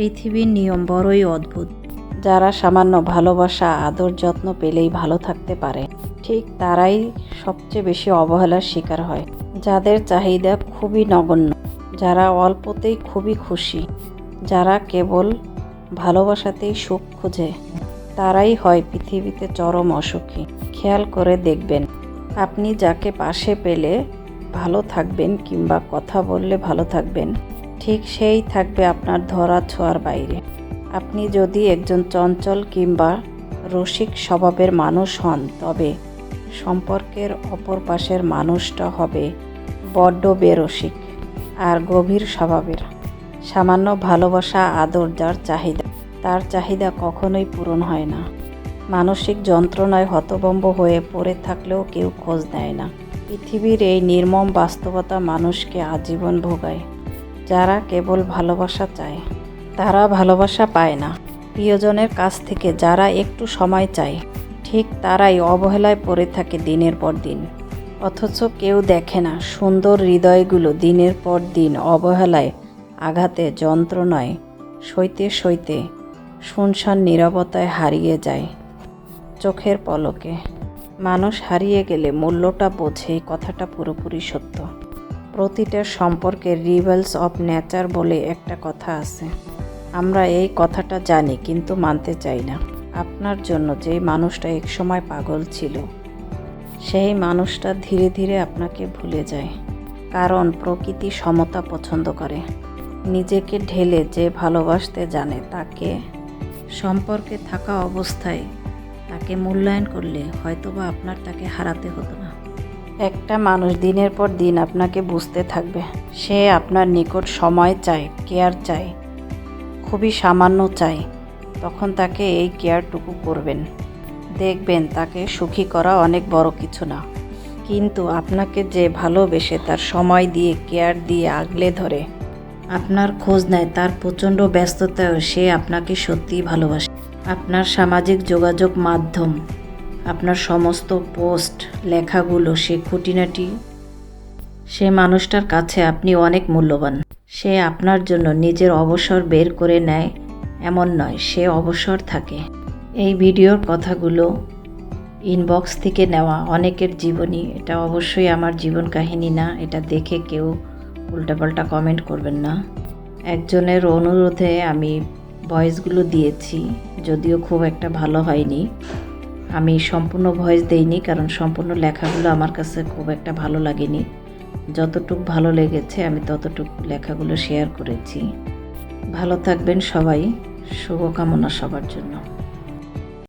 পৃথিবীর নিয়ম বড়ই অদ্ভুত। যারা সামান্য ভালোবাসা আদর যত্ন পেলেই ভালো থাকতে পারে, ঠিক তারাই সবচেয়ে বেশি অবহেলার শিকার হয়। যাদের চাহিদা খুবই নগণ্য, যারা অল্পতেই খুবই খুশি, যারা কেবল ভালোবাসাতেই সুখ খোঁজে, তারাই হয় পৃথিবীতে চরম অসুখী। খেয়াল করে দেখবেন, আপনি যাকে পাশে পেলে ভালো থাকবেন কিংবা কথা বললে ভালো থাকবেন, ঠিক সেই থাকবে আপনার ধরা ছোঁয়ার বাইরে। আপনি যদি একজন চঞ্চল কিংবা রসিক স্বভাবের মানুষ হন, তবে সম্পর্কের অপর পাশের মানুষটা হবে বড্ড বেরসিক আর গভীর স্বভাবের। সামান্য ভালোবাসা আদর যার চাহিদা, তার চাহিদা কখনোই পূরণ হয় না। মানসিক যন্ত্রণায় হতভম্ব হয়ে পড়ে থাকলেও কেউ খোঁজ নেয় না। পৃথিবীর এই নির্মম বাস্তবতা মানুষকে আজীবন ভোগায়। যারা কেবল ভালোবাসা চায়, তারা ভালোবাসা পায় না। প্রিয়জনের কাছ থেকে যারা একটু সময় চায়, ঠিক তারাই অবহেলায় পড়ে থাকে দিনের পর দিন। অথচ কেউ দেখে না, সুন্দর হৃদয়গুলো দিনের পর দিন অবহেলায়, আঘাতে, যন্ত্রণায় সইতে সইতে শুনশান নীরবতায় হারিয়ে যায় চোখের পলকে। মানুষ হারিয়ে গেলে মূল্যটা বোঝে, এই কথাটা পুরোপুরি সত্য। প্রতিটা সম্পর্কের রিভেলস অফ নেচার বলে একটা কথা আছে। আমরা এই কথাটা জানি কিন্তু মানতে চাই না। আপনার জন্য যেই মানুষটা একসময় পাগল ছিল, সেই মানুষটা ধীরে ধীরে আপনাকে ভুলে যায়। কারণ প্রকৃতি সমতা পছন্দ করে। নিজেকে ঢেলে যে ভালোবাসতে জানে, তাকে সম্পর্কে থাকা অবস্থায় তাকে মূল্যায়ন করলে হয়তোবা আপনার তাকে হারাতে হতো না। একটা মানুষ দিনের পর দিন আপনাকে বুঝতে থাকবে। সে আপনার নিকট সময় চায়, কেয়ার চায়, খুবই সামান্য চায়। তখন তাকে এই কেয়ারটুকু করবেন, দেখবেন তাকে সুখী করা অনেক বড় কিছু না। কিন্তু আপনাকে যে ভালোবেসে তার সময় দিয়ে, কেয়ার দিয়ে আগলে ধরে, আপনার খোঁজ নেয়, তার প্রচণ্ড ব্যস্ততায়ও সে আপনাকে সত্যিই ভালোবাসে। আপনার সামাজিক যোগাযোগ মাধ্যম, আপনার সমস্ত পোস্ট লেখাগুলো, সে খুঁটিনাটি, সে মানুষটার কাছে আপনি অনেক মূল্যবান। সে আপনার জন্য নিজের অবসর বের করে নেয় এমন নয়, সে অবসর থাকে। এই ভিডিওর কথাগুলো ইনবক্স থেকে নেওয়া, অনেকের জীবনী। এটা অবশ্যই আমার জীবন কাহিনী না। এটা দেখে কেউ উল্টাপাল্টা কমেন্ট করবেন না। একজনের অনুরোধে আমি ভয়েসগুলো দিয়েছি, যদিও খুব একটা ভালো হয়নি। আমি সম্পূর্ণ ভয়েস দেইনি, কারণ সম্পূর্ণ লেখাগুলো আমার কাছে খুব একটা ভালো লাগেনি। যতটুকু ভালো লেগেছে আমি ততটুকু লেখাগুলো শেয়ার করেছি। ভালো থাকবেন সবাই, শুভকামনা সবার জন্য।